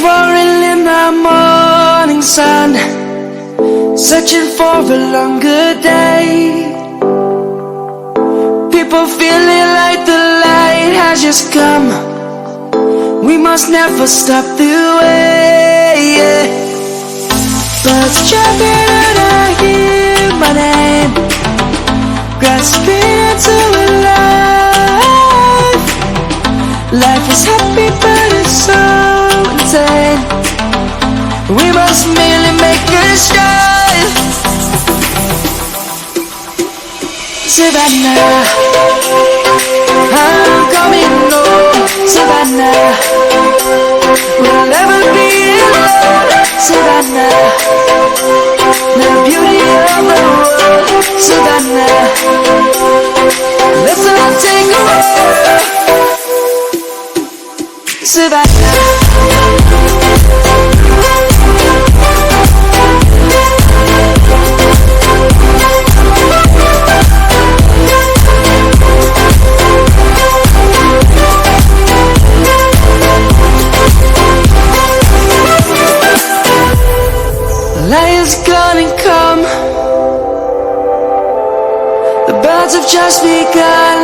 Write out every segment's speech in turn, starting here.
roaring in the morning sun, searching for a longer day. People feeling like the light has just come. We must never stop the way, yeah. Birds chirping and I hear my name, grasping into a life. Life is happy but it's so insane. We must merely make a start. Savannah, I'm coming home. Savannah, we'll never be alone. Savannah, the beauty of the world. Savannah, let's all take a walk. Savannah, light is gonna come. The birds have just begun.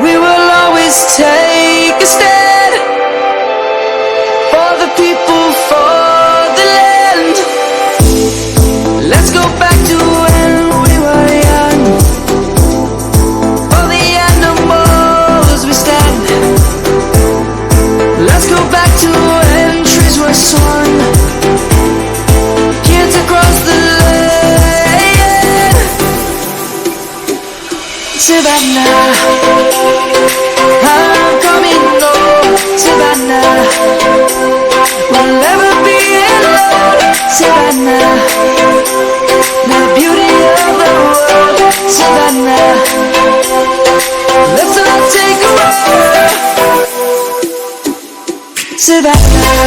We will always take a stand for the people, for the land. Let's go back to when we were young. For the animals we stand. Let's go back to when trees were swung, kids across the land. Savannah, I'm coming home. Savannah, we'll never be alone. Savannah, the beauty of the world. Savannah, let's all take a walk. Savannah.